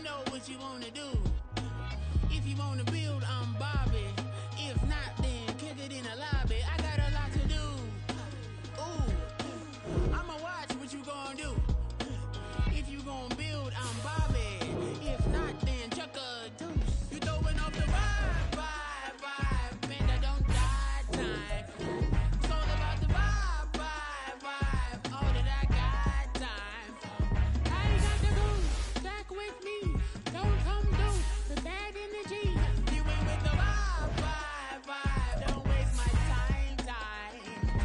know what you wanna do. If you wanna build, I'm Bobby. If not, then kick it in the lobby. I got a lot to do. Ooh, I'ma watch what you gonna do. If you gonna build, I'm Bobby. If not, then chuck a deuce. You throwing off the vibe. Man, I don't die time. It's all about the vibe. All that I got time. I ain't got to go back with me. Don't come through the bad energy. You ain't with the vibe. Don't waste my time.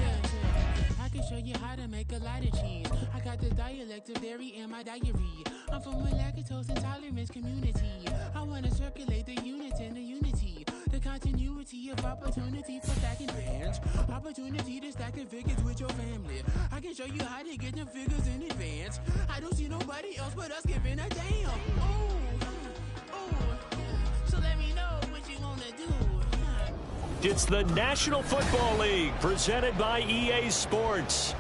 Yeah. I can show you how to make a lot of cheese. I got the dialect of dairy in my diary. I'm from a lactose intolerance community. I wanna circulate the units and the unity. The continuity of opportunity for stacking bands. Opportunity to stack the figures with your family. I can show you how to get the figures in advance. I don't see nobody else but us giving a damn. Ooh. So let me know what you wanna do. It's the National Football League presented by EA Sports.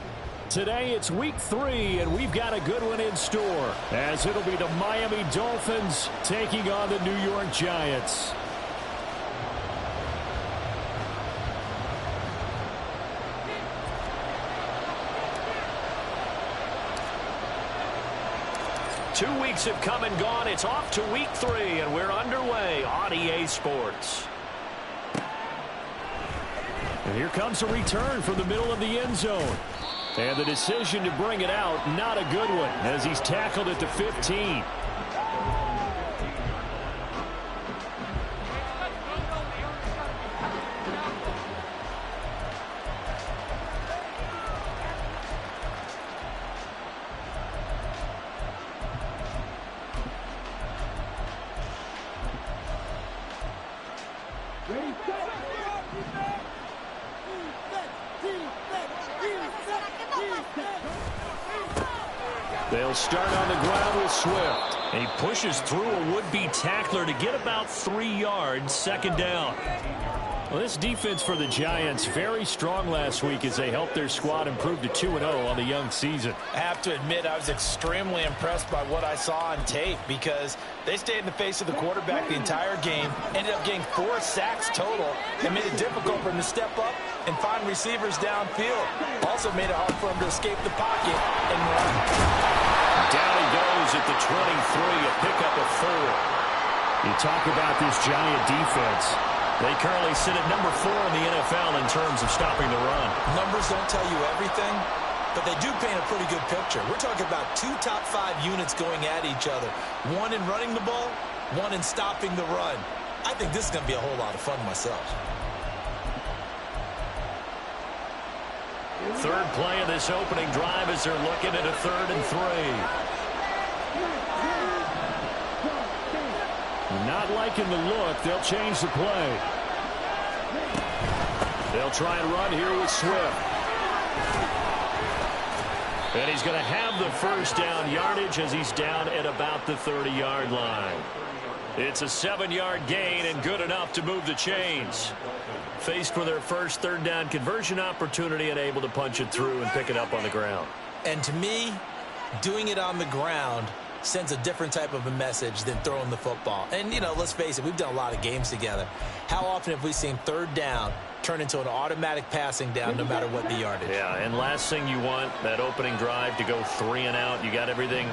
Today it's week 3, and we've got a good one in store, as it'll be the Miami Dolphins taking on the New York Giants. Two weeks have come and gone. It's off to week 3, and we're underway on EA Sports. And here comes a return from the middle of the end zone. And the decision to bring it out, not a good one, as he's tackled at the 15. They'll start on the ground with Swift. And he pushes through a would-be tackler to get about 3 yards, second down. Well, this defense for the Giants, very strong last week as they helped their squad improve to 2-0 on the young season. I have to admit, I was extremely impressed by what I saw on tape because they stayed in the face of the quarterback the entire game, ended up getting 4 sacks total, and made it difficult for him to step up and find receivers downfield. Also made it hard for him to escape the pocket and run. Down he goes at the 23, a pickup of 4. You talk about this Giant defense. They currently sit at number 4 in the NFL in terms of stopping the run. Numbers don't tell you everything, but they do paint a pretty good picture. We're talking about 2 top 5 units going at each other. 1 in running the ball, 1 in stopping the run. I think this is going to be a whole lot of fun myself. Third play of this opening drive as they're looking at a 3rd and 3. Not liking the look. They'll change the play. They'll try and run here with Swift. And he's going to have the first down yardage as he's down at about the 30-yard line. It's a 7-yard gain and good enough to move the chains. Faced with their first 3rd down conversion opportunity and able to punch it through and pick it up on the ground. And to me, doing it on the ground sends a different type of a message than throwing the football. And, you know, let's face it, we've done a lot of games together. How often have we seen 3rd down turn into an automatic passing down no matter what the yardage? Yeah, and last thing you want, that opening drive to go 3 and out. You got everything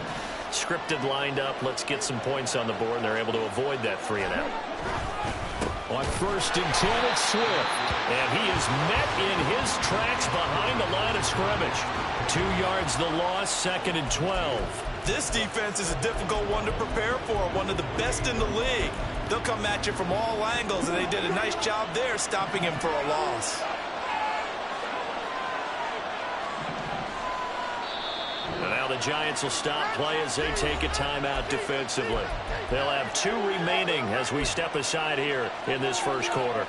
scripted, lined up. Let's get some points on the board, and they're able to avoid that 3 and out. On 1st and 10, it's Swift. And he is met in his tracks behind the line of scrimmage. 2 yards the loss, 2nd and 12. This defense is a difficult one to prepare for, one of the best in the league. They'll come at you from all angles, and they did a nice job there stopping him for a loss. And now the Giants will stop play as they take a timeout defensively. They'll have 2 remaining as we step aside here in this first quarter.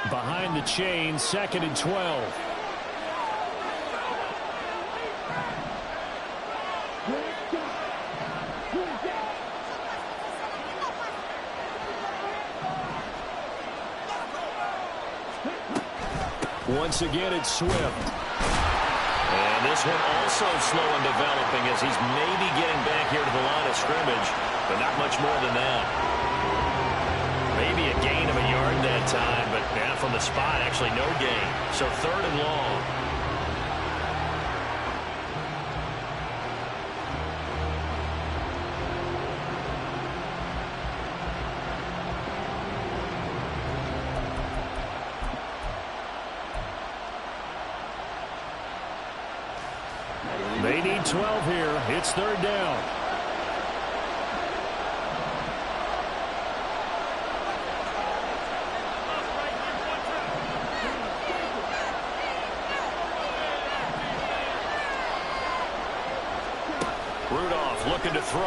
Behind the chain, 2nd and 12. Once again, it's Swift. And this one also slow in developing as he's maybe getting back here to the line of scrimmage, but not much more than that. Maybe a gain of a yard that time, but now from the spot, actually no gain. So 3rd and long. They need 12 here. It's 3rd down. Rudolph looking to throw.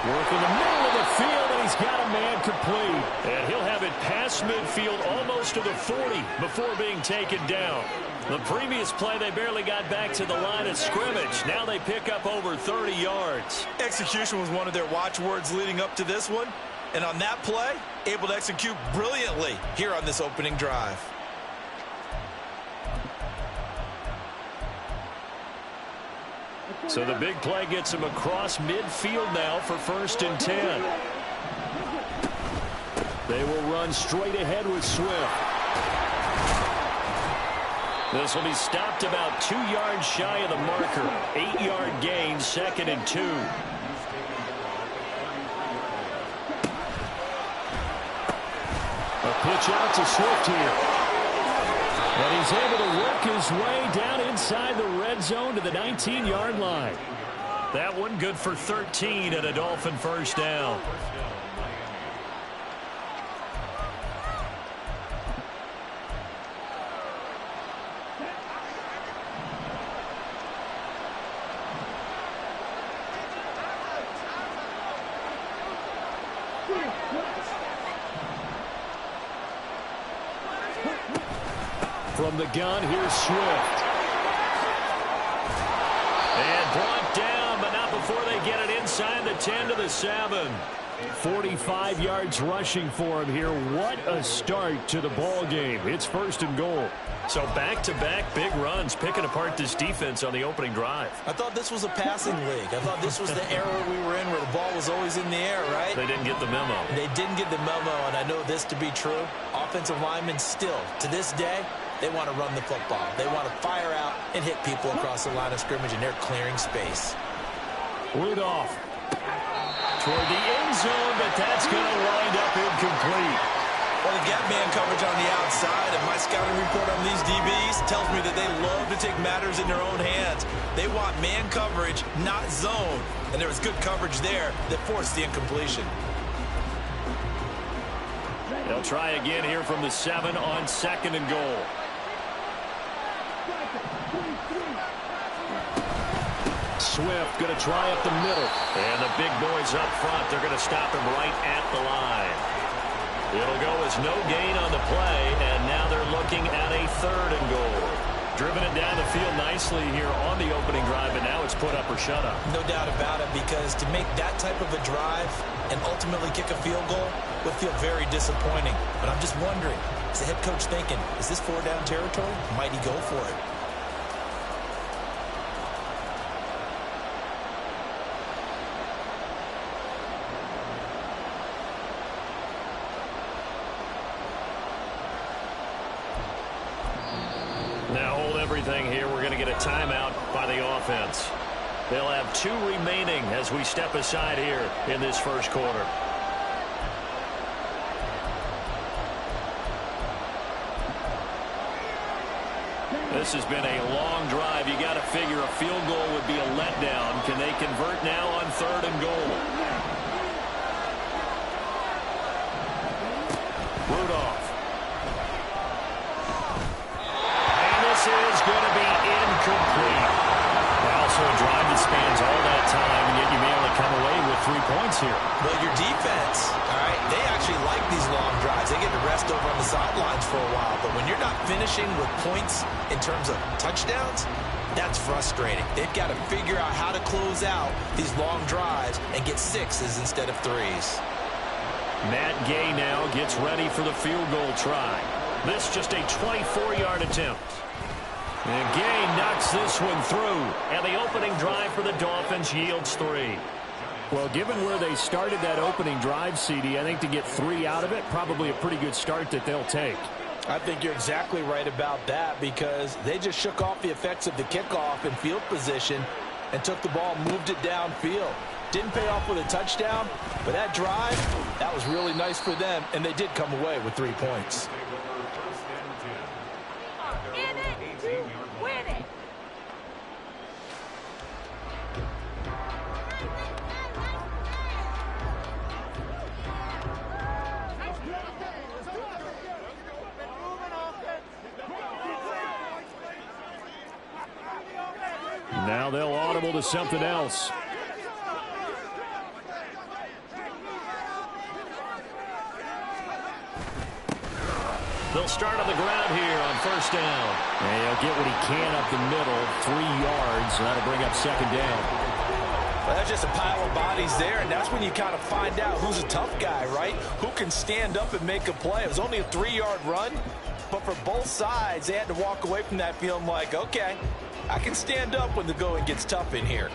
Work in the middle of the field, and he's got a man complete. And he'll have it past midfield almost to the 40 before being taken down. The previous play, they barely got back to the line of scrimmage. Now they pick up over 30 yards. Execution was one of their watchwords leading up to this one. And on that play, able to execute brilliantly here on this opening drive. So the big play gets him across midfield now for 1st and 10. They will run straight ahead with Swift. This will be stopped about 2 yards shy of the marker. 8-yard gain, 2nd and 2. A pitch out to Swift here. And he's able to work his way down inside the red zone to the 19-yard line. That one good for 13 and a Dolphin 1st down. From the gun, here's Swift. And brought down, but not before they get it inside the 10 to the 7. 45 yards rushing for him here. What a start to the ball game. It's 1st and goal. So back-to-back big runs, picking apart this defense on the opening drive. I thought this was a passing league. I thought this was the era we were in where the ball was always in the air, right? They didn't get the memo. They didn't get the memo, and I know this to be true. Offensive linemen still, to this day, they want to run the football. They want to fire out and hit people across the line of scrimmage, and they're clearing space. Rudolph. Toward the end zone, but that's going to wind up incomplete. Well, they got man coverage on the outside, and my scouting report on these DBs tells me that they love to take matters in their own hands. They want man coverage, not zone, and there was good coverage there that forced the incompletion. They'll try again here from the 7 on 2nd and goal. Swift going to try up the middle. And the big boys up front, they're going to stop him right at the line. It'll go as no gain on the play, and now they're looking at a 3rd and goal. Driven it down the field nicely here on the opening drive, and now it's put up or shut up. No doubt about it, because to make that type of a drive and ultimately kick a field goal would feel very disappointing. But I'm just wondering, is the head coach thinking, is this 4-down territory? Might he go for it? Now hold everything here. We're going to get a timeout by the offense. They'll have 2 remaining as we step aside here in this 1st quarter. This has been a long drive. You got to figure a field goal would be a letdown. Can they convert now on 3rd and goal? Rudolph. And this is going to be incomplete. Also a drive that spans all that time, and yet you may only come away with 3 points here. Well, your defense, all right, they actually like these long drives. They get to rest over on the sidelines for a while. But when you're not finishing with points in terms of touchdowns, that's frustrating. They've got to figure out how to close out these long drives and get 6s instead of 3s. Matt Gay now gets ready for the field goal try. This just a 24-yard attempt. And Gay knocks this one through. And the opening drive for the Dolphins yields 3. Well, given where they started that opening drive, CD, I think to get 3 out of it, probably a pretty good start that they'll take. I think you're exactly right about that because they just shook off the effects of the kickoff and field position and took the ball and moved it downfield. Didn't pay off with a touchdown, but that drive, that was really nice for them, and they did come away with 3 points. Now they'll audible to something else. They'll start on the ground here on first down. And he'll get what he can up the middle, 3 yards, and that'll bring up second down. Well, that's just a pile of bodies there, and that's when you kind of find out who's a tough guy, right? Who can stand up and make a play. It was only a 3-yard run, but for both sides, they had to walk away from that feeling like, okay, I can stand up when the going gets tough in here.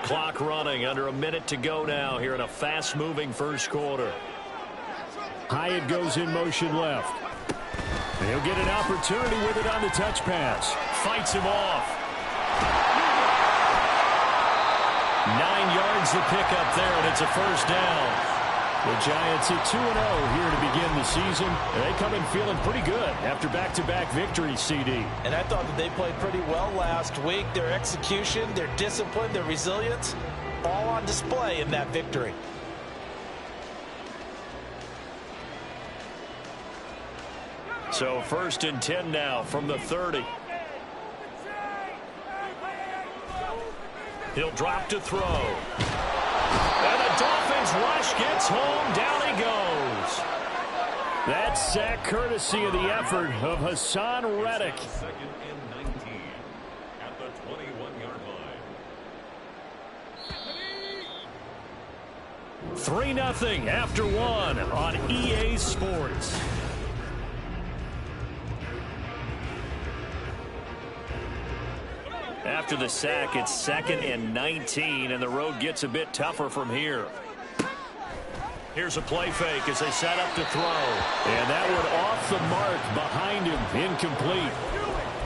Clock running, under a minute to go now here in a fast-moving first quarter. Hyatt goes in motion left. He'll get an opportunity with it on the touch pass. Fights him off. 9 yards to pick up there, and it's a first down. The Giants at 2-0 here to begin the season. They come in feeling pretty good after back-to-back victories, CD. And I thought that they played pretty well last week. Their execution, their discipline, their resilience, all on display in that victory. So 1st and 10 now from the 30. He'll drop to throw. And the Dolphins rush gets home. Down he goes. That sack courtesy of the effort of Hassan Reddick. 2nd and 19 at the 21-yard line. 3-0 after 1 on EA Sports. After the sack, it's 2nd and 19, and the road gets a bit tougher from here. Here's a play fake as they set up to throw. And that one off the mark behind him, incomplete.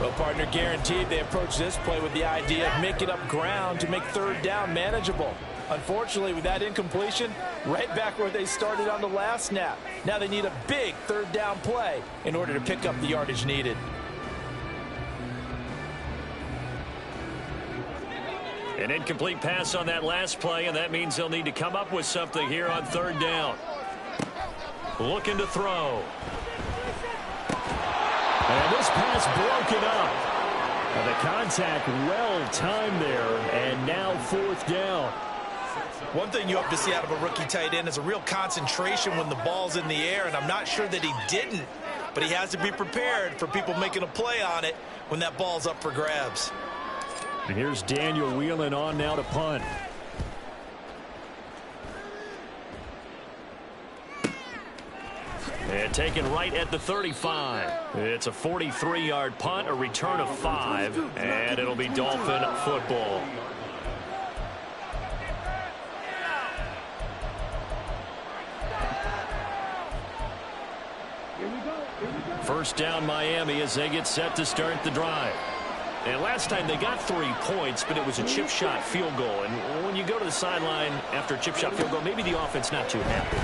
Well, partner, guaranteed they approach this play with the idea of making up ground to make 3rd down manageable. Unfortunately, with that incompletion, right back where they started on the last snap. Now they need a big 3rd down play in order to pick up the yardage needed. An incomplete pass on that last play, and that means they'll need to come up with something here on 3rd down. Looking to throw. And this pass broken up. And the contact well timed there, and now 4th down. One thing you have to see out of a rookie tight end is a real concentration when the ball's in the air, and I'm not sure that he didn't, but he has to be prepared for people making a play on it when that ball's up for grabs. And here's Daniel Whelan on now to punt. And taken right at the 35. It's a 43-yard punt, a return of 5, and it'll be Dolphin football. First down Miami as they get set to start the drive. And last time they got 3 points, but it was a chip shot field goal. And when you go to the sideline after a chip shot field goal, maybe the offense not too happy.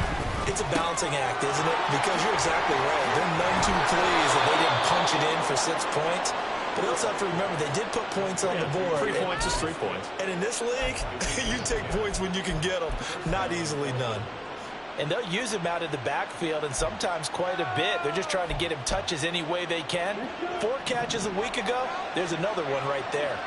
It's a balancing act, isn't it? Because you're exactly right. They're none too pleased that they didn't punch it in for 6 points. But they also have to remember they did put points on the board. 3 points is 3 points. And in this league, you take points when you can get them. Not easily done. And they'll use him out of the backfield, and sometimes quite a bit. They're just trying to get him touches any way they can. 4 catches a week ago. There's another one right there.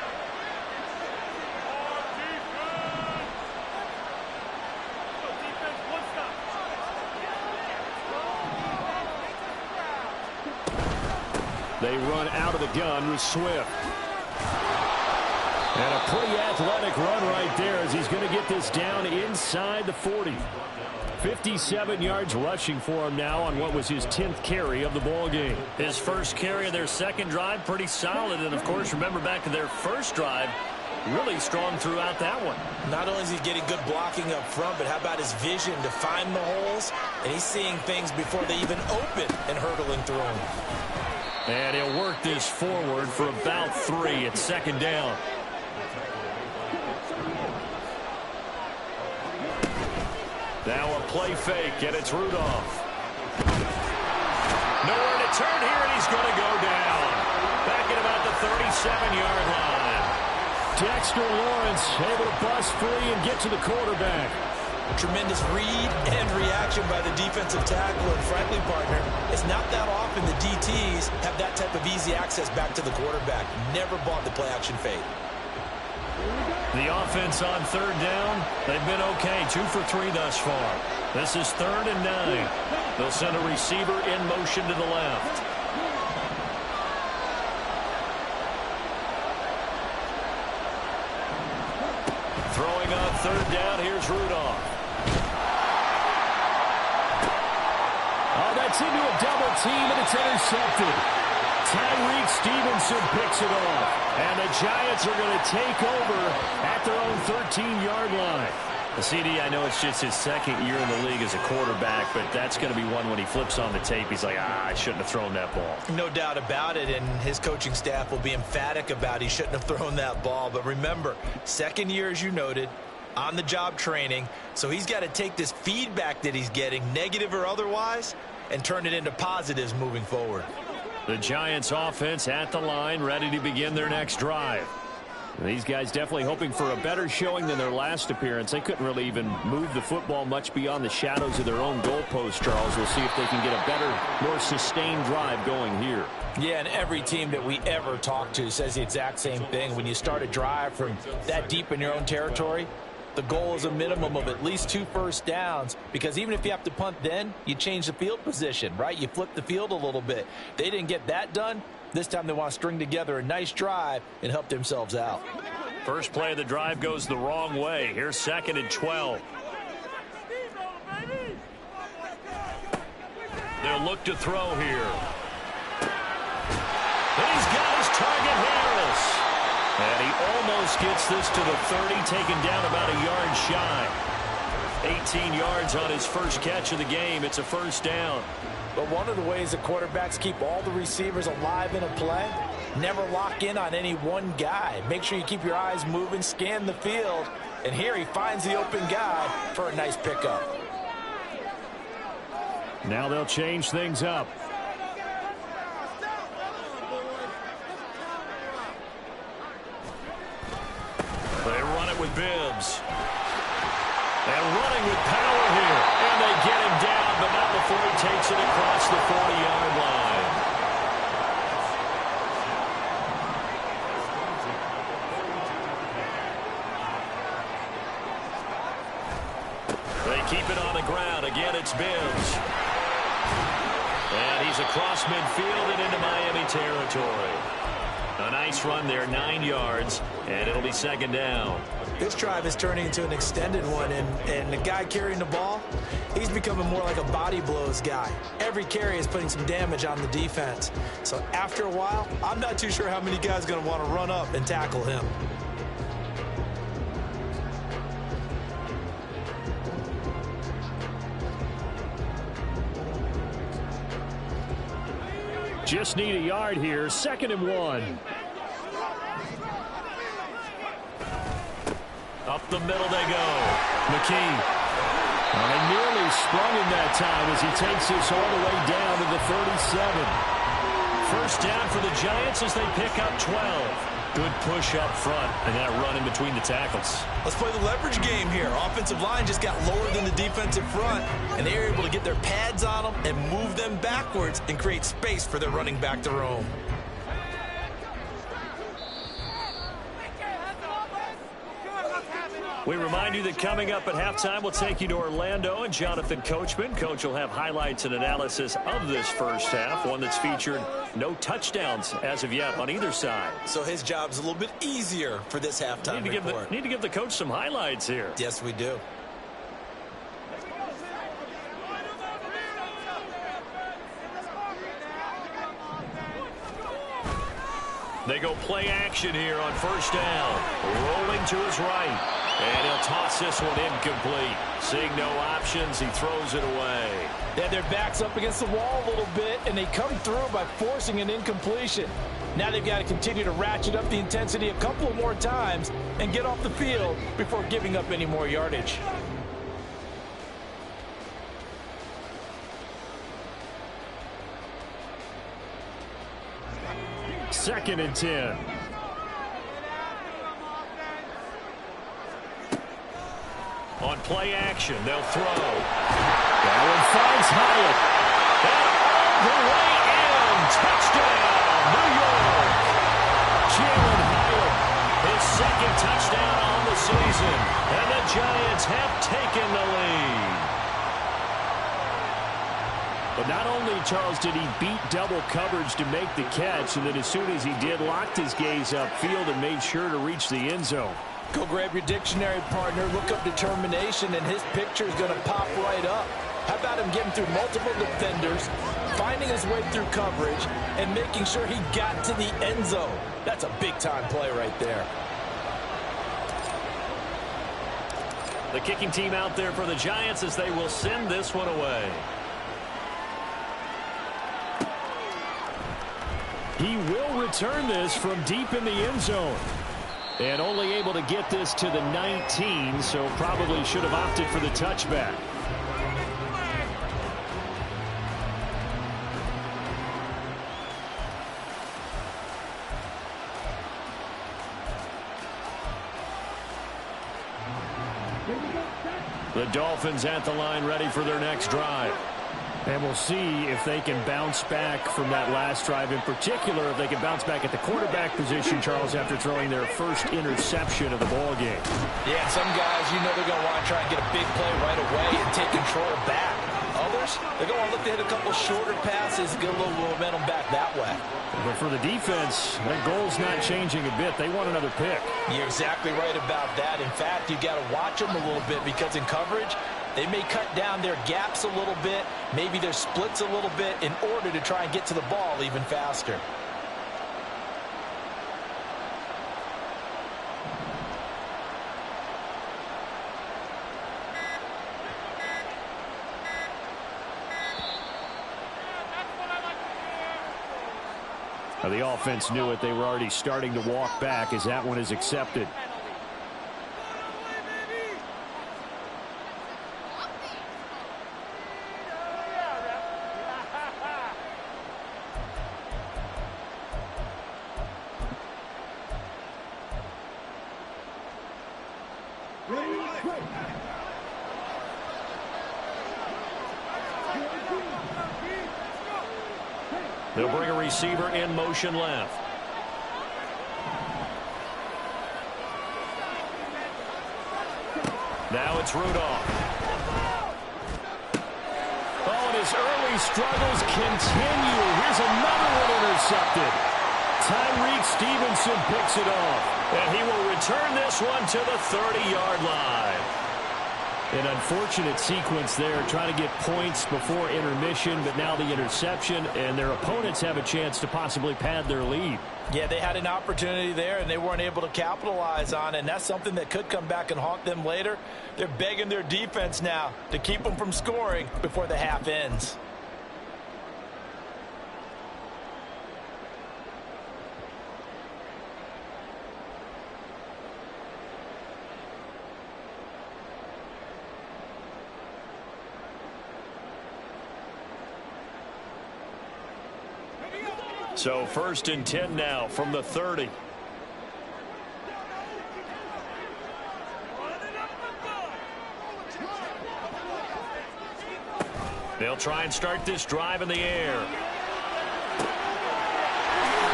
They run out of the gun with Swift. And a pretty athletic run right there as he's going to get this down inside the 40. 57 yards rushing for him now on what was his 10th carry of the ball game. His first carry of their second drive, pretty solid. And, of course, remember back to their first drive, really strong throughout that one. Not only is he getting good blocking up front, but how about his vision to find the holes? And he's seeing things before they even open and hurtling through them. And he'll work this forward for about 3 at second down. Now a play fake, and it's Rudolph. Nowhere to turn here, and he's going to go down. Back at about the 37-yard line. Dexter Lawrence able to bust free and get to the quarterback. Tremendous read and reaction by the defensive tackle. And frankly, partner, it's not that often the DTs have that type of easy access back to the quarterback. Never bought the play-action fade. The offense on third down, they've been okay. 2 for 3 thus far. This is 3rd and 9. They'll send a receiver in motion to the left. Throwing on third down, here's Rudolph. Oh, that's into a double team, and it's intercepted. Tyreek Stevenson picks it off. And the Giants are going to take over at their own 13-yard line. The CD, I know it's just his second year in the league as a quarterback, but that's going to be one when he flips on the tape. He's like, I shouldn't have thrown that ball. No doubt about it, and his coaching staff will be emphatic about he shouldn't have thrown that ball. But remember, second year, as you noted, on-the-job training, so he's got to take this feedback that he's getting, negative or otherwise, and turn it into positives moving forward. The Giants offense at the line, ready to begin their next drive. These guys definitely hoping for a better showing than their last appearance. They couldn't really even move the football much beyond the shadows of their own goalpost, Charles. We'll see if they can get a better, more sustained drive going here. Yeah, and every team that we ever talk to says the exact same thing. When you start a drive from that deep in your own territory, the goal is a minimum of at least 2 first downs, because even if you have to punt then, you change the field position, right? You flip the field a little bit. They didn't get that done. This time they want to string together a nice drive and help themselves out. First play of the drive goes the wrong way. Here's 2nd and 12. They'll look to throw here. And he's got his target, Harris. And he almost gets this to the 30, taken down about a yard shy. 18 yards on his first catch of the game. It's a first down. But one of the ways that quarterbacks keep all the receivers alive in a play, never lock in on any one guy. Make sure you keep your eyes moving, scan the field, and here he finds the open guy for a nice pickup. Now they'll change things up. They run it with Bibbs. And running with power here. And they get him down, but not before he takes it across the 40-yard line. They keep it on the ground. Again, it's Bibbs. And he's across midfield and into Miami territory. A nice run there, 9 yards, and it'll be 2nd down. This drive is turning into an extended one, and the guy carrying the ball, he's becoming more like a body blows guy. Every carry is putting some damage on the defense. So after a while, I'm not too sure how many guys are going to want to run up and tackle him. Just need a yard here. 2nd and 1. Up the middle they go. McKee. Well, they nearly sprung him that time as he takes this all the way down to the 37. First down for the Giants as they pick up 12. Good push up front and that run in between the tackles. Let's play the leverage game here. Offensive line just got lower than the defensive front, and they were able to get their pads on them and move them backwards and create space for their running back to roam. We remind you that coming up at halftime, we'll take you to Orlando and Jonathan Coachman. Coach will have highlights and analysis of this first half, one that's featured no touchdowns as of yet on either side. So his job's a little bit easier for this halftime report. Need to give the coach some highlights here. Yes, we do. They go play action here on first down. Rolling to his right. And he'll toss this one incomplete. Seeing no options, he throws it away. Yeah, their back's up against the wall a little bit, and they come through by forcing an incompletion. Now they've got to continue to ratchet up the intensity a couple of more times and get off the field before giving up any more yardage. Second and 10. On play action, they'll throw. That one finds Hyatt. And the way in. Touchdown, New York. Jalen Hyatt, his second touchdown on the season. And the Giants have taken the lead. But not only, Charles, did he beat double coverage to make the catch, and then as soon as he did, locked his gaze upfield and made sure to reach the end zone. Go grab your dictionary, partner, look up determination, and his picture is going to pop right up. How about him getting through multiple defenders, finding his way through coverage, and making sure he got to the end zone? That's a big-time play right there. The kicking team out there for the Giants as they will send this one away. He will return this from deep in the end zone. And only able to get this to the 19, so probably should have opted for the touchback. The Dolphins at the line ready for their next drive. And we'll see if they can bounce back from that last drive. In particular, if they can bounce back at the quarterback position, Charles, after throwing their first interception of the ball game. Yeah, some guys, you know they're going to want to try and get a big play right away and take control back. Others, they're going to look to hit a couple shorter passes, get a little momentum back that way. But for the defense, their goal's not changing a bit. They want another pick. You're exactly right about that. In fact, you've got to watch them a little bit because in coverage, they may cut down their gaps a little bit, maybe their splits a little bit in order to try and get to the ball even faster. Now, the offense knew it. They were already starting to walk back as that one is accepted. They'll bring a receiver in motion left. Now it's Rudolph. Oh, and his early struggles continue. Here's another one intercepted. Tyreek Stevenson picks it off. And he will return this one to the 30-yard line. An unfortunate sequence there, trying to get points before intermission, but now the interception, and their opponents have a chance to possibly pad their lead. Yeah, they had an opportunity there, and they weren't able to capitalize on it, and that's something that could come back and haunt them later. They're begging their defense now to keep them from scoring before the half ends. So 1st and 10 now from the 30. They'll try and start this drive in the air.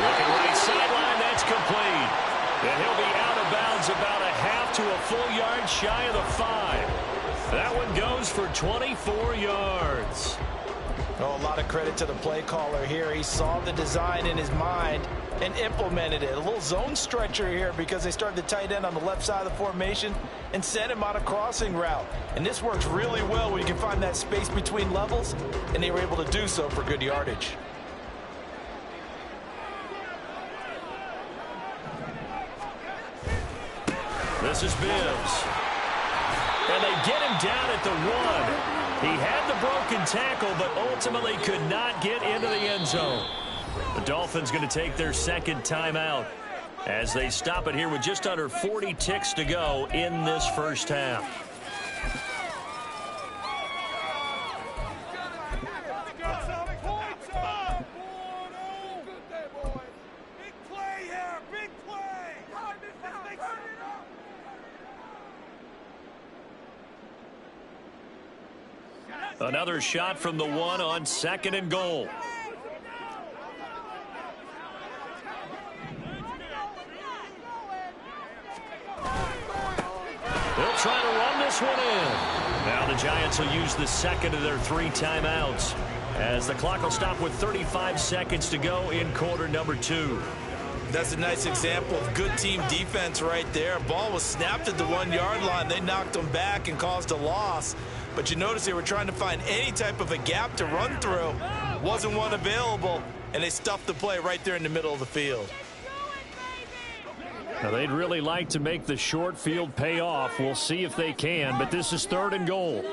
Looking right sideline, that's complete. And he'll be out of bounds about a half to a full yard shy of the 5. That one goes for 24 yards. Oh, a lot of credit to the play caller here. He saw the design in his mind and implemented it. A little zone stretcher here because they started the tight end on the left side of the formation and sent him on a crossing route. And this works really well when you can find that space between levels, and they were able to do so for good yardage. This is Bibbs. And they get him down at the 1. He had the broken tackle, but ultimately could not get into the end zone. The Dolphins going to take their second timeout as they stop it here with just under 40 ticks to go in this first half. Another shot from the 1 on 2nd and goal. They'll try to run this one in. Now the Giants will use the second of their 3 timeouts as the clock will stop with 35 seconds to go in quarter number 2. That's a nice example of good team defense right there. Ball was snapped at the 1-yard line. They knocked them back and caused a loss. But you notice they were trying to find any type of a gap to run through. Wasn't one available, and they stuffed the play right there in the middle of the field. Now they'd really like to make the short field pay off. We'll see if they can, but this is 3rd and goal.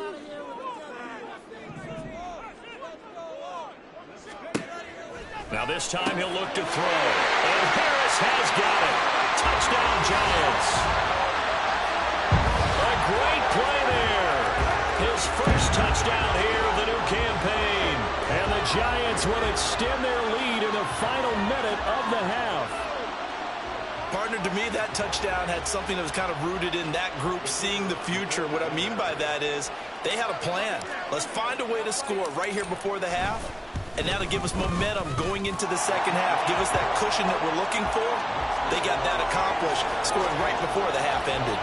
Now this time he'll look to throw. And Harris has got it. Touchdown, Giants. A great play there. His first touchdown here of the new campaign. And the Giants will extend their lead in the final minute of the half. Partner, to me, that touchdown had something that was kind of rooted in that group seeing the future. What I mean by that is they had a plan. Let's find a way to score right here before the half, and that'll give us momentum going into the second half. Give us that cushion that we're looking for. They got that accomplished, scoring right before the half ended.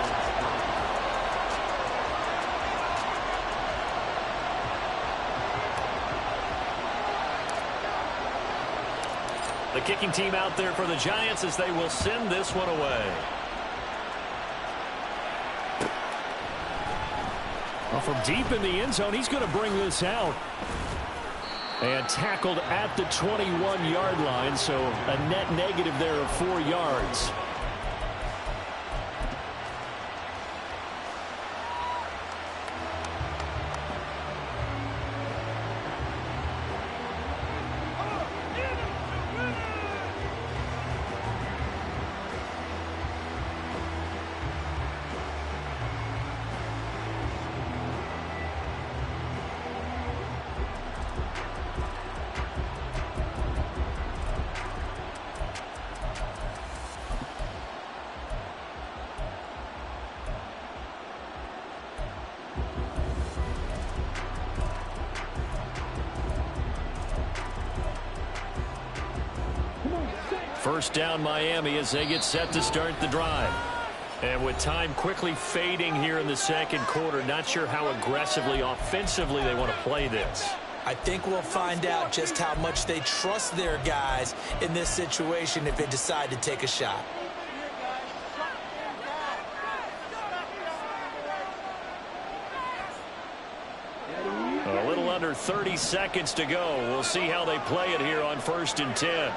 The kicking team out there for the Giants as they will send this one away. Well, from deep in the end zone, he's going to bring this out. And tackled at the 21-yard line, so a net negative there of 4 yards. First down Miami as they get set to start the drive. And with time quickly fading here in the second quarter, not sure how aggressively, offensively they want to play this. I think we'll find out just how much they trust their guys in this situation if they decide to take a shot. A little under 30 seconds to go. We'll see how they play it here on 1st and 10.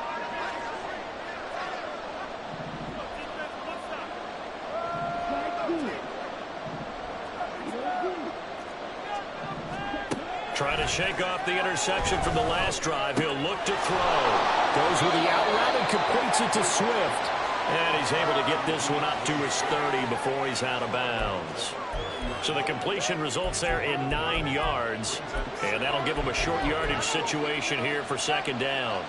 Trying to shake off the interception from the last drive. He'll look to throw. Goes with the out route and completes it to Swift. And he's able to get this one up to his 30 before he's out of bounds. So the completion results there in 9 yards. And that'll give him a short yardage situation here for 2nd down.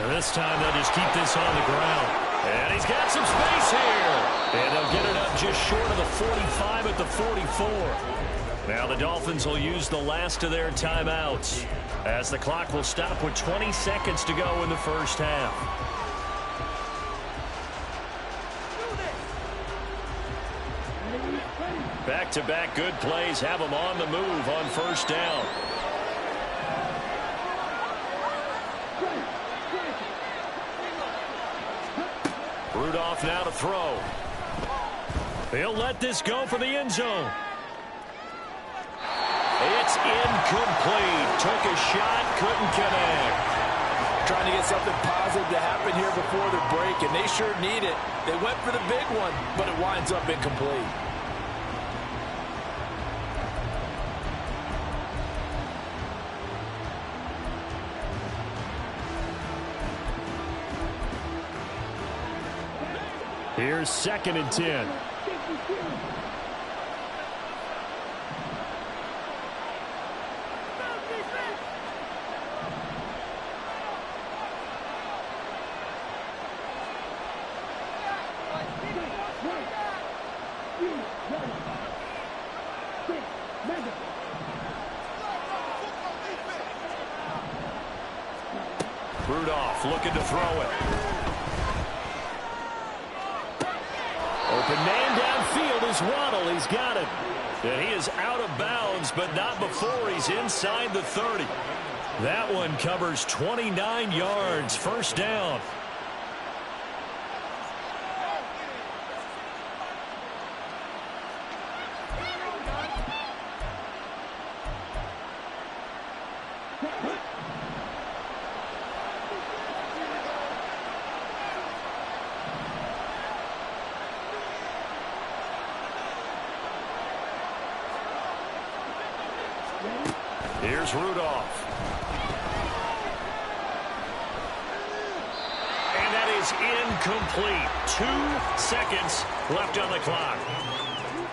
And this time they'll just keep this on the ground. And he's got some space here. And they'll get it up just short of the 45 at the 44. Now the Dolphins will use the last of their timeouts as the clock will stop with 20 seconds to go in the first half. Back-to-back good plays have them on the move on first down. Rudolph now to throw. He'll let this go for the end zone. It's incomplete. Took a shot, couldn't connect. Trying to get something positive to happen here before the break, and they sure need it. They went for the big one, but it winds up incomplete. Here's 2nd and 10. Rudolph looking to throw it. Open man downfield is Waddle. He's got it. And he is out of bounds, but not before he's inside the 30. That one covers 29 yards. First down. Here's Rudolph. And that is incomplete. 2 seconds left on the clock.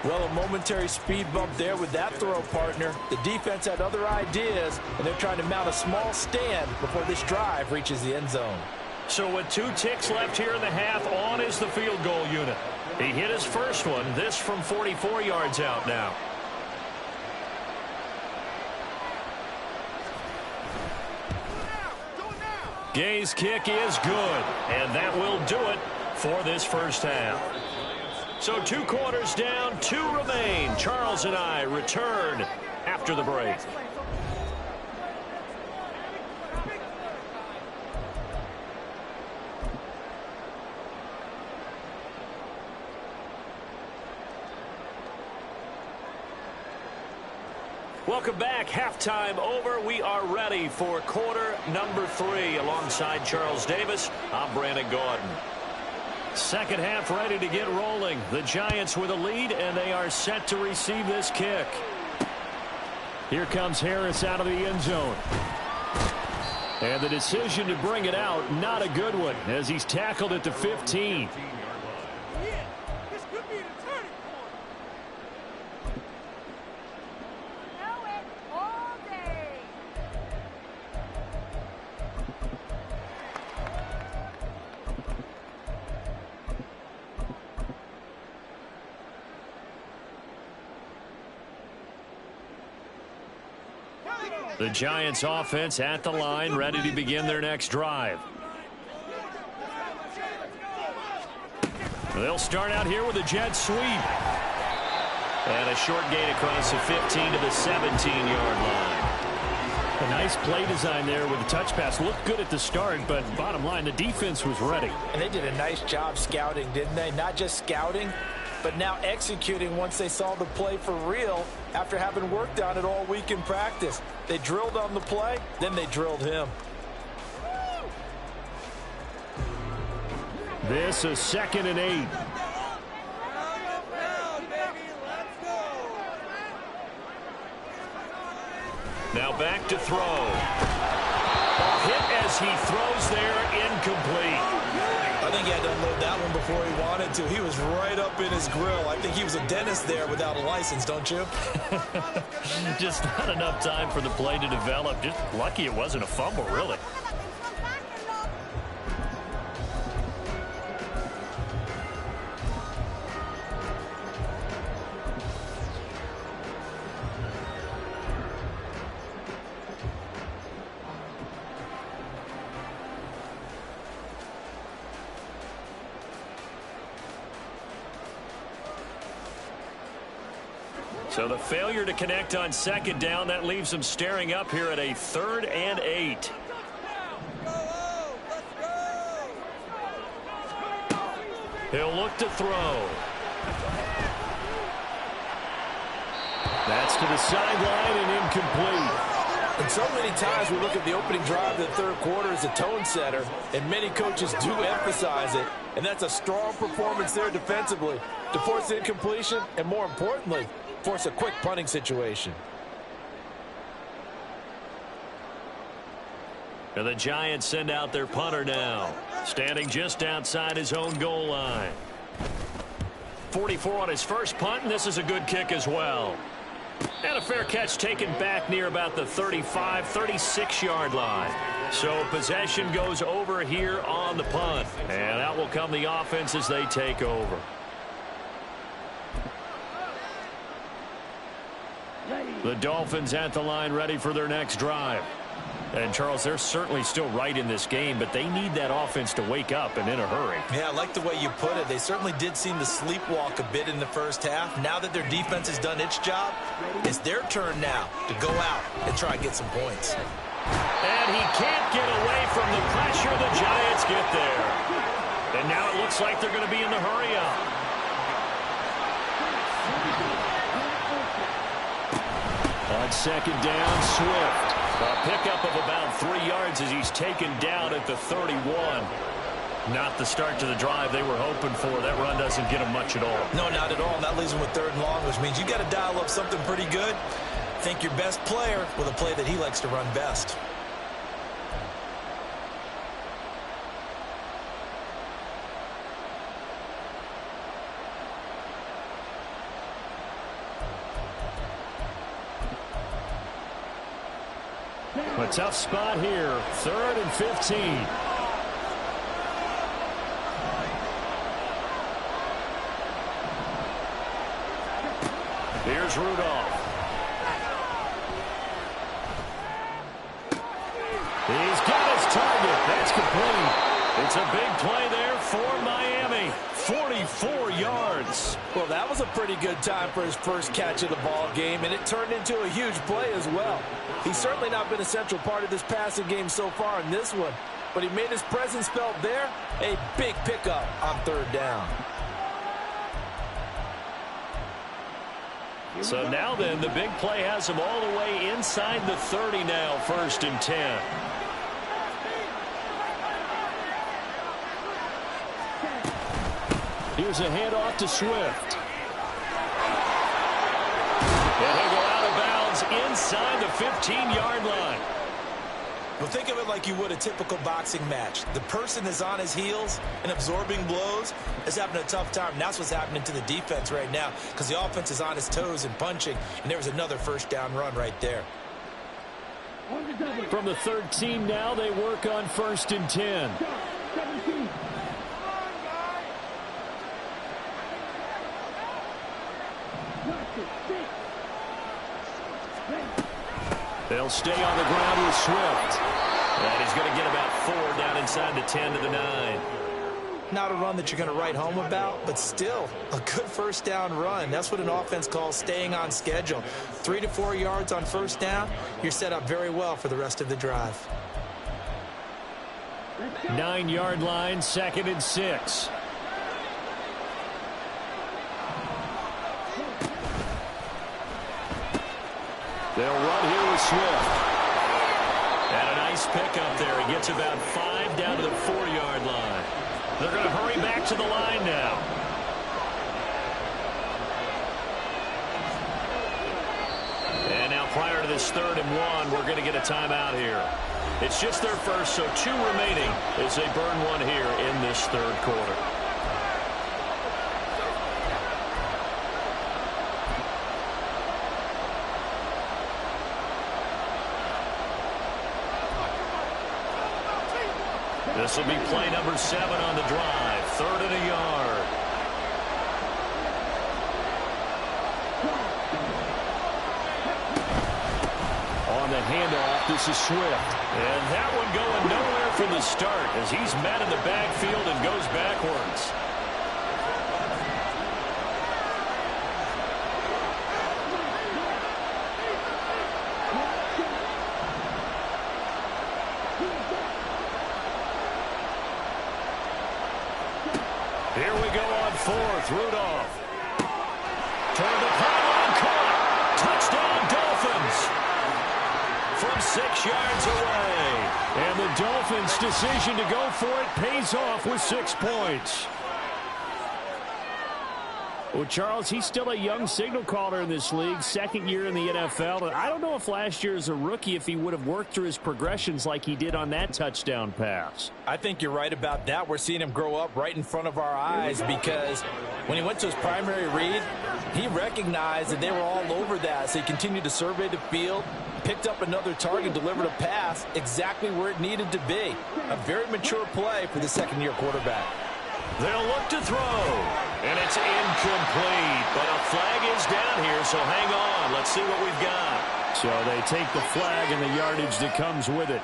Well, a momentary speed bump there with that throw, partner. The defense had other ideas, and they're trying to mount a small stand before this drive reaches the end zone. So with 2 ticks left here in the half, on is the field goal unit. He hit his first one. This from 44 yards out now. Gay's kick is good, and that will do it for this first half. So 2 quarters down, 2 remain. Charles and I return after the break. Welcome back. Halftime over. We are ready for quarter number 3. Alongside Charles Davis, I'm Brandon Gordon. Second half ready to get rolling. The Giants with a lead, and they are set to receive this kick. Here comes Harris out of the end zone. And the decision to bring it out, not a good one, as he's tackled at the 15. The Giants offense at the line, ready to begin their next drive. They'll start out here with a jet sweep. And a short gain across the 15 to the 17-yard line. A nice play design there with the touch pass. Looked good at the start, but bottom line, the defense was ready. And they did a nice job scouting, didn't they? Not just scouting, but now executing once they saw the play for real after having worked on it all week in practice. They drilled on the play, then they drilled him. This is 2nd and 8. Now back to throw. Hit as he throws there, incomplete. I think he had to unload that one before he wanted to. He was right up in his grill. I think he was a dentist there without a license, don't you? Just not enough time for the play to develop. Just lucky it wasn't a fumble, really. So the failure to connect on second down, that leaves them staring up here at a 3rd and 8. He'll look to throw. That's to the sideline and incomplete. And so many times we look at the opening drive of the third quarter as a tone setter, and many coaches do emphasize it, and that's a strong performance there defensively to force incompletion and, more importantly, force a quick punting situation. And the Giants send out their punter now, standing just outside his own goal line. 44 on his first punt, and this is a good kick as well. And a fair catch taken back near about the 35, 36-yard line. So possession goes over here on the punt. And out will come the offense as they take over. The Dolphins at the line ready for their next drive. And, Charles, they're certainly still right in this game, but they need that offense to wake up and in a hurry. Yeah, I like the way you put it. They certainly did seem to sleepwalk a bit in the first half. Now that their defense has done its job, it's their turn now to go out and try and get some points. And he can't get away from the pressure. The Giants get there. And now it looks like they're going to be in the hurry-up. On second down, Swift. A pickup of about 3 yards as he's taken down at the 31. Not the start to the drive they were hoping for. That run doesn't get them much at all. No, not at all. And that leaves them with 3rd and long, which means you got to dial up something pretty good. Think your best player with a play that he likes to run best. A tough spot here. 3rd and 15. Here's Rudolph. He's got his target. That's complete. It's a big play there for Miami. 44 yards. Well, that was a pretty good time for his first catch of the ball game, and it turned into a huge play as well. He's certainly not been a central part of this passing game so far in this one, but he made his presence felt there. A big pickup on 3rd down. So now then, the big play has him all the way inside the 30 now, 1st and 10. Here's a handoff to Swift. And he'll go out of bounds inside the 15-yard line. Well, think of it like you would a typical boxing match. The person is on his heels and absorbing blows is having a tough time. And that's what's happening to the defense right now because the offense is on his toes and punching, and there was another 1st down run right there. From the 13 now, they work on 1st and 10. They'll stay on the ground with Swift. And he's going to get about 4 down inside the 10 to the 9. Not a run that you're going to write home about, but still a good 1st down run. That's what an offense calls staying on schedule. 3 to 4 yards on 1st down, you're set up very well for the rest of the drive. 9-yard line, 2nd and 6. They'll run here with Swift. And a nice pickup there. He gets about 5 down to the 4-yard line. They're going to hurry back to the line now. And now prior to this 3rd and 1, we're going to get a timeout here. It's just their first, so 2 remaining as they burn one here in this 3rd quarter. This will be play number 7 on the drive. 3rd and a yard. On the handoff, this is Swift. And that one going nowhere from the start as he's met in the backfield and goes backwards. Here we go on fourth. Rudolph. Turned the pylon, caught. Touchdown, Dolphins. From 6 yards away. And the Dolphins' decision to go for it pays off with 6 points. Well, Charles, he's still a young signal caller in this league, second year in the NFL. And I don't know if last year as a rookie, if he would have worked through his progressions like he did on that touchdown pass. I think you're right about that. We're seeing him grow up right in front of our eyes because when he went to his primary read, he recognized that they were all over that. So he continued to survey the field, picked up another target, delivered a pass exactly where it needed to be. A very mature play for the second-year quarterback. They'll look to throw, and it's incomplete. But a flag is down here, so hang on. Let's see what we've got. So they take the flag and the yardage that comes with it.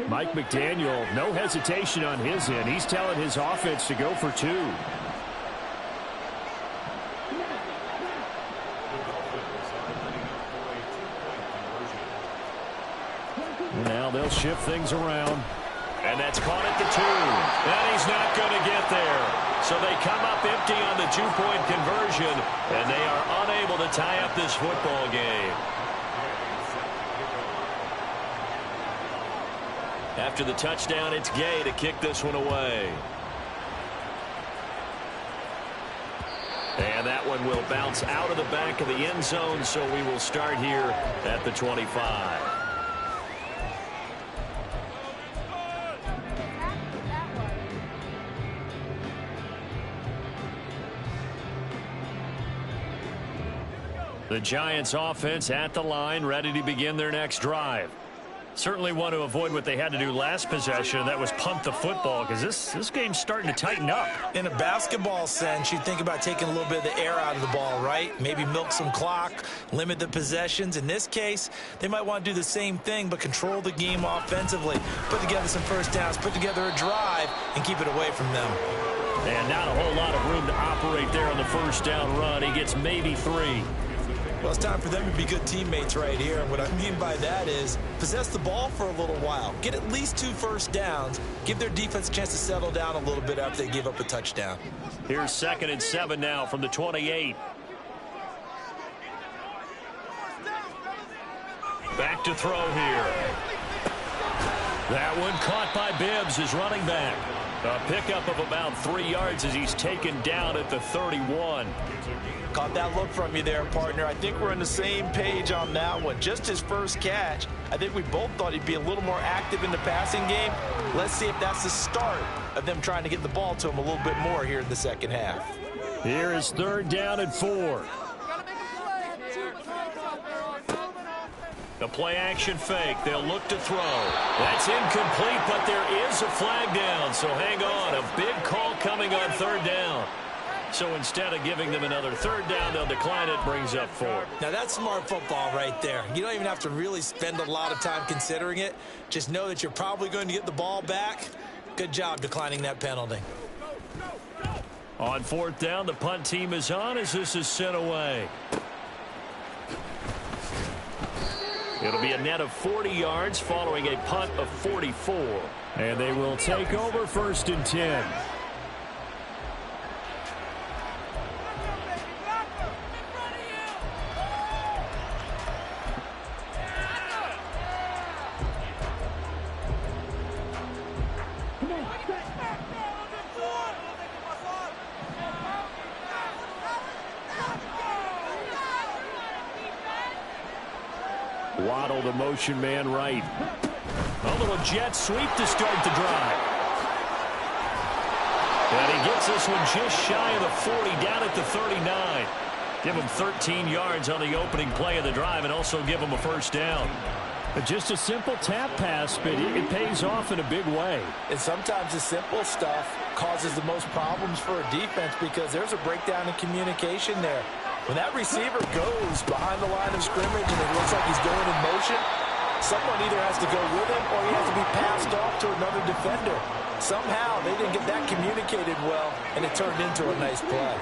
Mike McDaniel, no hesitation on his end. He's telling his offense to go for 2. Now they'll shift things around. And that's caught at the 2. And he's not going to get there. So they come up empty on the 2-point conversion, and they are unable to tie up this football game. After the touchdown, it's Gay to kick this one away. And that one will bounce out of the back of the end zone, so we will start here at the 25. The Giants offense at the line, ready to begin their next drive. Certainly want to avoid what they had to do last possession, and that was punt the football, because this game's starting to tighten up. In a basketball sense, you think about taking a little bit of the air out of the ball, right? Maybe milk some clock, limit the possessions. In this case, they might want to do the same thing, but control the game offensively. Put together some first downs, put together a drive, and keep it away from them. And not a whole lot of room to operate there on the first down run. He gets maybe 3. Well, it's time for them to be good teammates right here. And what I mean by that is possess the ball for a little while. Get at least 2 first downs. Give their defense a chance to settle down a little bit after they give up a touchdown. Here's 2nd and 7 now from the 28. Back to throw here. That one caught by Bibbs, his running back. A pickup of about 3 yards as he's taken down at the 31. Caught that look from you there, partner. I think we're on the same page on that one. Just his first catch. I think we both thought he'd be a little more active in the passing game. Let's see if that's the start of them trying to get the ball to him a little bit more here in the second half. Here is 3rd down and 4. The play action fake. They'll look to throw. That's incomplete, but there is a flag down. So hang on. A big call coming on 3rd down. So instead of giving them another 3rd down, they'll decline it. Brings up 4. Now that's smart football right there. You don't even have to really spend a lot of time considering it. Just know that you're probably going to get the ball back. Good job declining that penalty. On 4th down, the punt team is on as this is sent away. It'll be a net of 40 yards following a punt of 44. And they will take over 1st and 10. Waddle the motion man right. A little jet sweep to start the drive. And he gets this one just shy of the 40, down at the 39. Give him 13 yards on the opening play of the drive and also give him a first down. Just a simple tap pass, but it pays off in a big way. And sometimes the simple stuff causes the most problems for a defense because there's a breakdown in communication there. When that receiver goes behind the line of scrimmage and it looks like he's going in motion, someone either has to go with him or he has to be passed off to another defender. Somehow they didn't get that communicated well, and it turned into a nice play.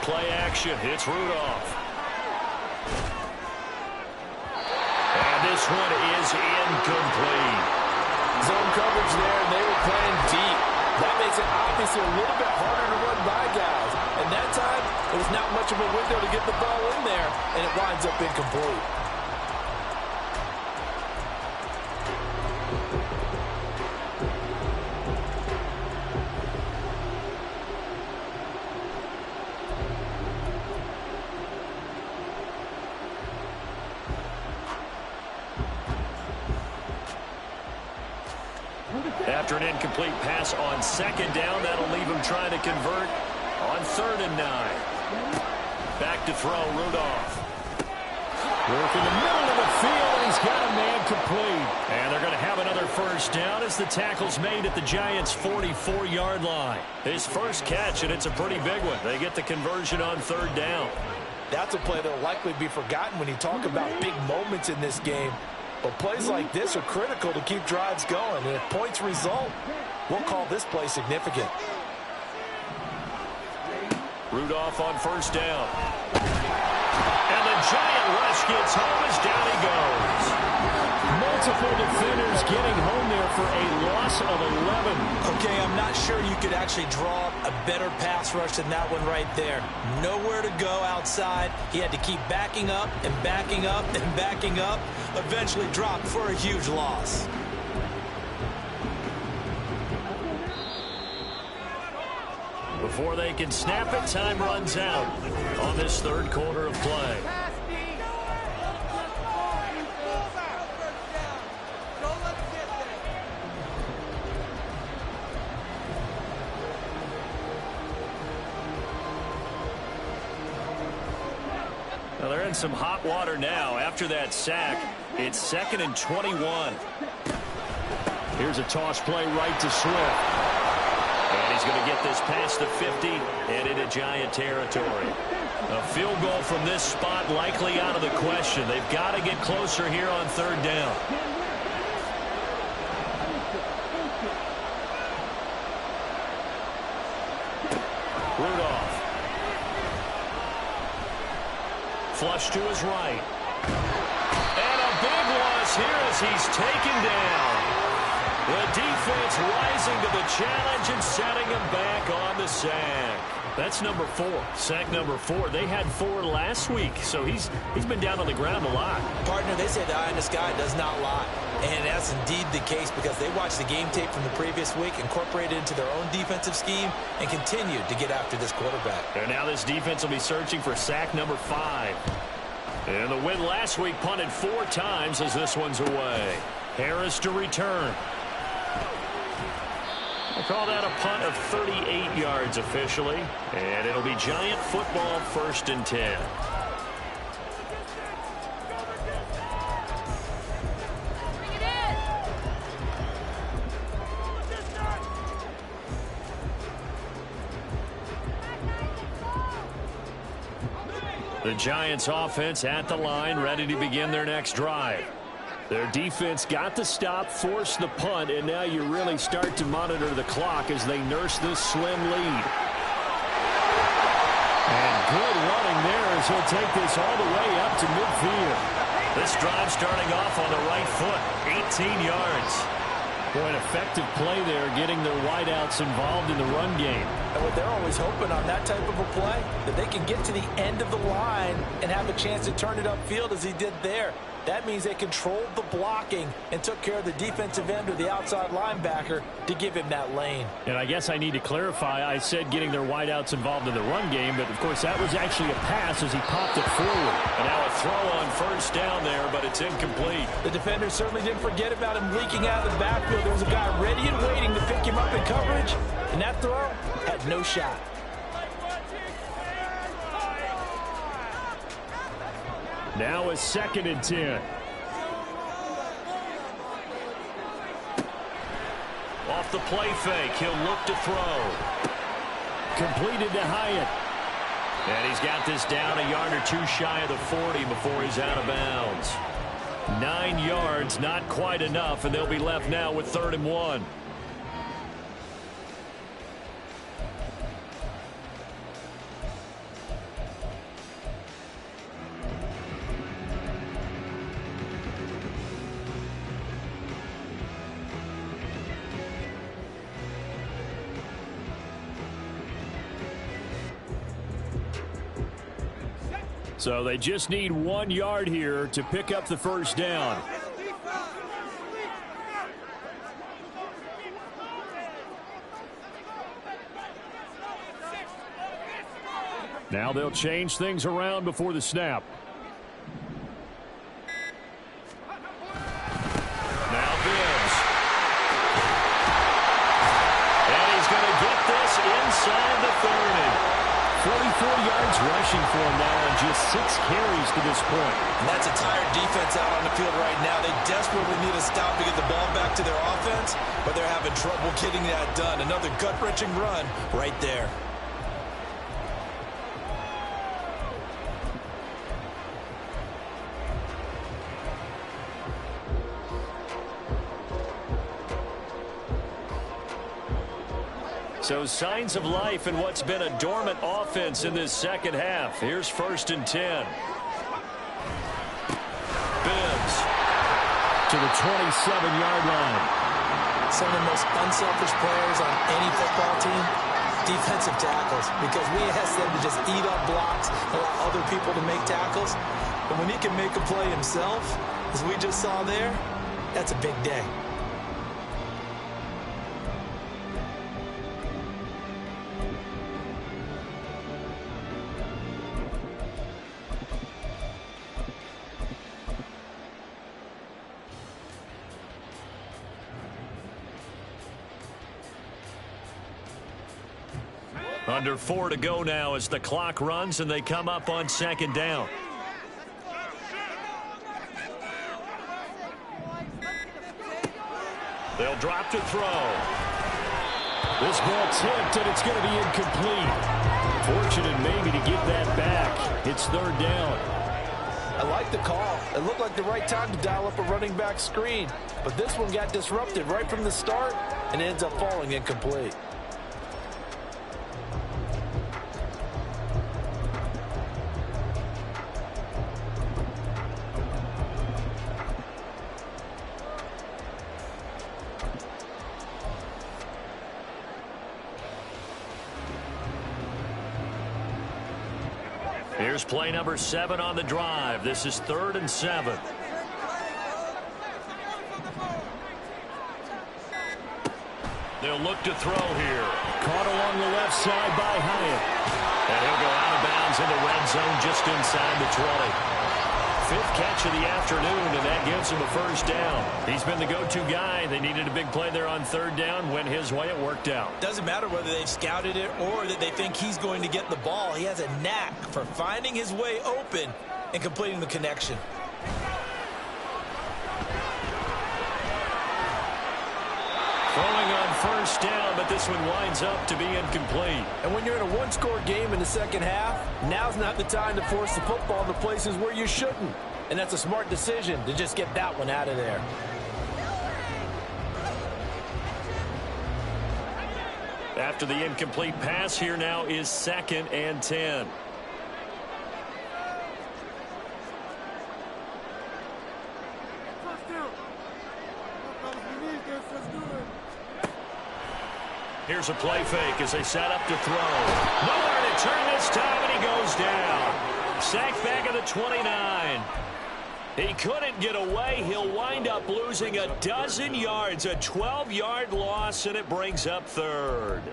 Play action. It's Rudolph. And this one is incomplete. Zone coverage there, and they were playing deep. That makes it obviously a little bit harder to run by guys. And that time, it was not much of a window to get the ball in there, and it winds up incomplete. After an incomplete pass on second down, that'll leave him trying to convert on 3rd and 9. Back to throw, Rudolph. Working the middle of the field, and he's got a man complete. And they're going to have another first down as the tackle's made at the Giants' 44-yard line. His first catch, and it's a pretty big one. They get the conversion on 3rd down. That's a play that will likely be forgotten when you talk about big moments in this game. But plays like this are critical to keep drives going. And if points result, we'll call this play significant. Rudolph on 1st down. And the Giant rush gets home as down he goes. Multiple defenders getting home there for a loss of 11. Okay, I'm not sure you could actually draw a better pass rush than that one right there. Nowhere to go outside. He had to keep backing up and backing up and backing up. Eventually dropped for a huge loss. Before they can snap it, time runs out on this 3rd quarter of play. Well, they're in some hot water now. After that sack, it's 2nd and 21. Here's a toss play right to Swift. And he's going to get this past the 50 and into Giant territory. A field goal from this spot likely out of the question. They've got to get closer here on 3rd down. Rudolph. Flush to his right. And a big loss here as he's taken down. The defense rising to the challenge and setting him back on the sack. That's number 4. Sack number 4. They had 4 last week, so he's been down on the ground a lot. Partner, they say the eye in the sky does not lie. And that's indeed the case because they watched the game tape from the previous week, incorporated it into their own defensive scheme, and continued to get after this quarterback. And now this defense will be searching for sack number 5. And the win last week punted 4 times as this one's away. Harris to return. We'll call that a punt of 38 yards officially. And it'll be Giant football 1st and 10. The Giants offense at the line, ready to begin their next drive. Their defense got the stop, forced the punt, and now you really start to monitor the clock as they nurse this slim lead. And good running there as he'll take this all the way up to midfield. This drive starting off on the right foot, 18 yards. Boy, an effective play there, getting their wideouts involved in the run game. And what they're always hoping on that type of a play, that they can get to the end of the line and have a chance to turn it upfield as he did there. That means they controlled the blocking and took care of the defensive end or the outside linebacker to give him that lane. And I guess I need to clarify, I said getting their wideouts involved in the run game, but of course that was actually a pass as he popped it forward. And now a throw on 1st down there, but it's incomplete. The defender certainly didn't forget about him leaking out of the backfield. There was a guy ready and waiting to pick him up in coverage, and that throw had no shot. Now a 2nd and 10. Off the play fake, he'll look to throw. Completed to Hyatt. And he's got this down a yard or 2 shy of the 40 before he's out of bounds. 9 yards, not quite enough, and they'll be left now with 3rd and 1. So they just need 1 yard here to pick up the first down. Now they'll change things around before the snap. Now Bibbs. And he's going to get this inside the 30. 44 yards rushing for him now and just 6 carries to this point. And that's a tired defense out on the field right now. They desperately need a stop to get the ball back to their offense, but they're having trouble getting that done. Another gut-wrenching run right there. So signs of life in what's been a dormant offense in this second half. Here's 1st and 10. Bibbs to the 27-yard line. Some of the most unselfish players on any football team, defensive tackles, because we ask them to just eat up blocks, allow other people to make tackles. But when he can make a play himself, as we just saw there, that's a big day. Under 4 to go now as the clock runs and they come up on 2nd down. They'll drop to throw. This ball tipped, and it's going to be incomplete. Fortunate maybe to get that back. It's 3rd down. I like the call. It looked like the right time to dial up a running back screen. But this one got disrupted right from the start and ends up falling incomplete. Here's play number 7 on the drive. This is 3rd and 7. They'll look to throw here. Caught along the left side by Hyatt. And he'll go out of bounds in the red zone just inside the 20. 5th catch of the afternoon, and that gives him a first down. He's been the go-to guy. They needed a big play there on 3rd down. Went his way. It worked out. Doesn't matter whether they've scouted it or that they think he's going to get the ball. He has a knack for finding his way open and completing the connection. Throwing on first down, but this one winds up to be incomplete. And when you're in a one-score game in the second half, now's not the time to force the football into places where you shouldn't. And that's a smart decision to just get that one out of there. After the incomplete pass, here now is 2nd and 10. Here's a play fake as they set up to throw. Nowhere to turn this time, and he goes down. Sacked back at the 29. He couldn't get away. He'll wind up losing a dozen yards, a 12-yard loss, and it brings up 3rd.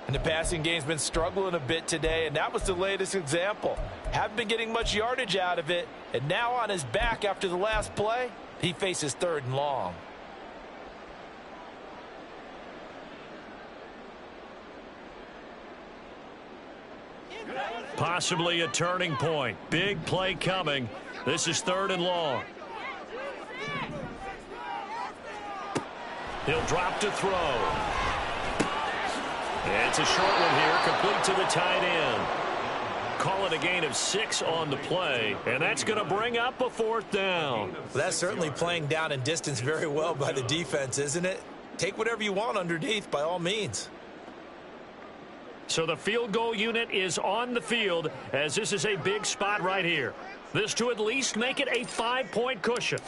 And the passing game's been struggling a bit today, and that was the latest example. Haven't been getting much yardage out of it, and now on his back after the last play, he faces 3rd and long. Possibly a turning point. Big play coming. This is 3rd and long. He'll drop to throw. It's a short one here, complete to the tight end. call it a gain of 6 on the play, and that's going to bring up a 4th down. Well, that's certainly playing down and distance very well by the defense, isn't it? Take whatever you want underneath by all means. So the field goal unit is on the field, as this is a big spot right here. This to at least make it a 5-point cushion.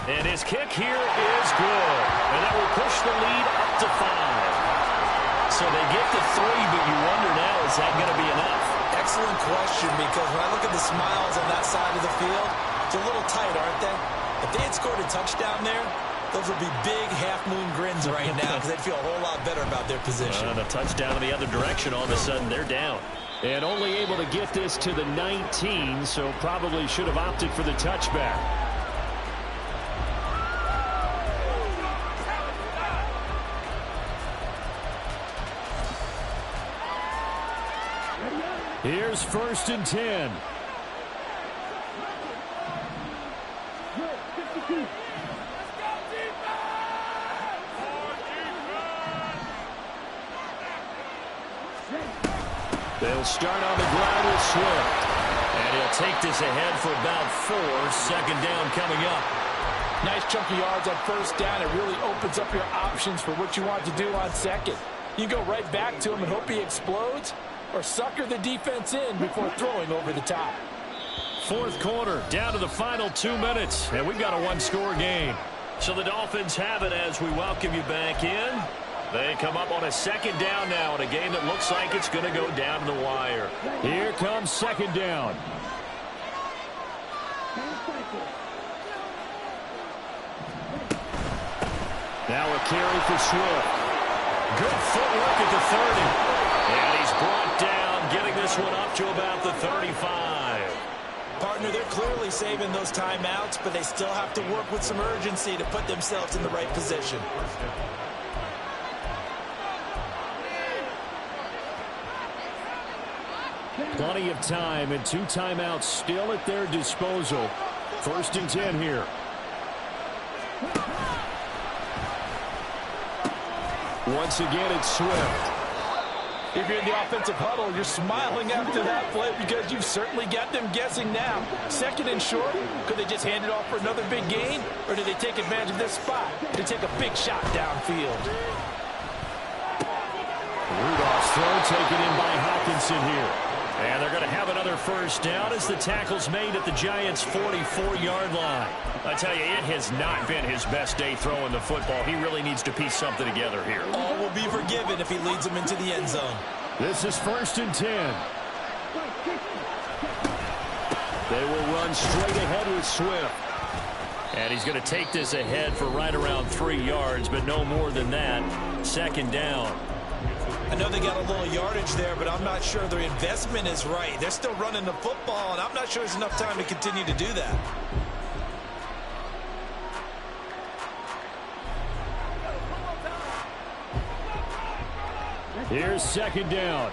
And his kick here is good. And that will push the lead up to 5. So they get to 3, but you wonder now, is that going to be enough? Excellent question, because when I look at the smiles on that side of the field, it's a little tight, aren't they? If they had scored a touchdown there, those would be big half-moon grins right now because they'd feel a whole lot better about their position. The touchdown in the other direction, all of a sudden they're down. And only able to get this to the 19, so probably should have opted for the touchback. Here's 1st and 10. They'll start on the ground with Swift. And he'll take this ahead for about 4. 2nd down coming up. Nice chunk of yards on 1st down. It really opens up your options for what you want to do on 2nd. You go right back to him and hope he explodes, or sucker the defense in before throwing over the top. 4th quarter, down to the final 2 minutes, and we've got a 1-score game. So the Dolphins have it as we welcome you back in. They come up on a 2nd down now in a game that looks like it's going to go down to the wire. Here comes 2nd down. Now a carry for Swift. Good footwork at the 30. And he's brought down, getting this one up to about the 35. Partner, they're clearly saving those timeouts, but they still have to work with some urgency to put themselves in the right position. Plenty of time and 2 timeouts still at their disposal. 1st and 10 here. Once again, it's Swift. If you're in the offensive huddle, you're smiling after that play because you've certainly got them guessing now. 2nd and short, could they just hand it off for another big gain, or did they take advantage of this spot to take a big shot downfield? Rudolph's throw taken in by Hawkinson here. And they're going to have another 1st down as the tackle's made at the Giants' 44-yard line. I tell you, it has not been his best day throwing the football. He really needs to piece something together here. All will be forgiven if he leads them into the end zone. This is 1st and 10. They will run straight ahead with Swift. And he's going to take this ahead for right around 3 yards, but no more than that. 2nd down. I know they got a little yardage there, but I'm not sure their investment is right. They're still running the football, and I'm not sure there's enough time to continue to do that. Here's 2nd down.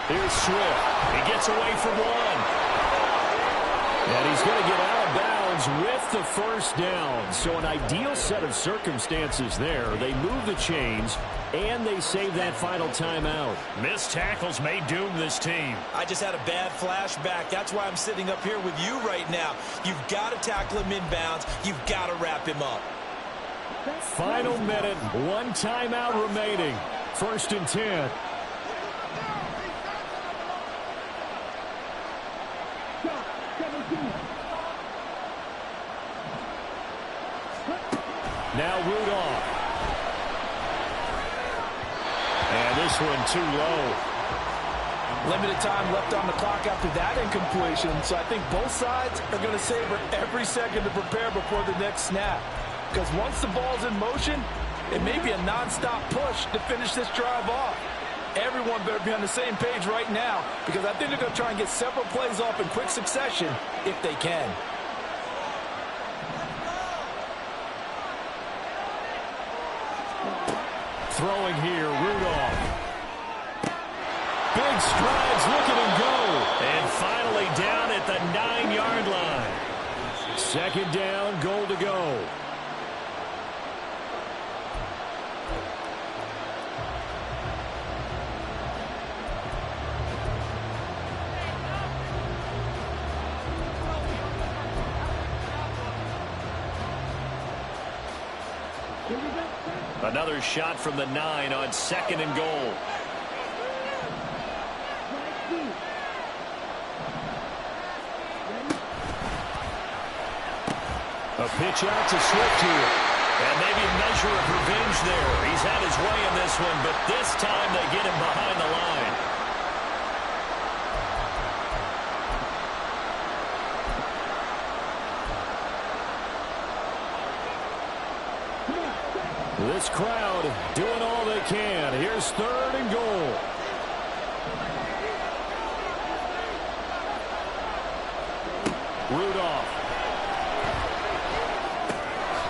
Here's Swift. He gets away from 1. And he's going to get out of bounds with the 1st down. So an ideal set of circumstances there. They move the chains, and they save that final timeout. Missed tackles may doom this team. I just had a bad flashback. That's why I'm sitting up here with you right now. You've got to tackle him inbounds. You've got to wrap him up. Final minute, 1 timeout remaining. 1st and 10. Now Rudolph. And this one too low. Limited time left on the clock after that incompletion, so I think both sides are going to savor every second to prepare before the next snap. Because once the ball's in motion, it may be a nonstop push to finish this drive off. Everyone better be on the same page right now, because I think they're going to try and get several plays off in quick succession if they can. Throwing here, Rudolph. Big strides, look at him go. And finally down at the Second down, goal to go. Another shot from the 9 on 2nd and goal. A pitch out to Swift here. And maybe a measure of revenge there. He's had his way in this one, but this time they get him behind the line. This crowd doing all they can. Here's 3rd and goal. Rudolph.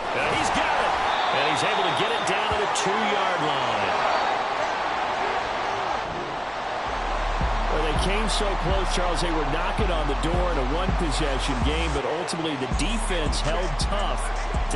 And he's got it. And he's able to get it down to the 2-yard line. Well, they came so close, Charles. They were knocking on the door in a one-possession game, but ultimately the defense held tough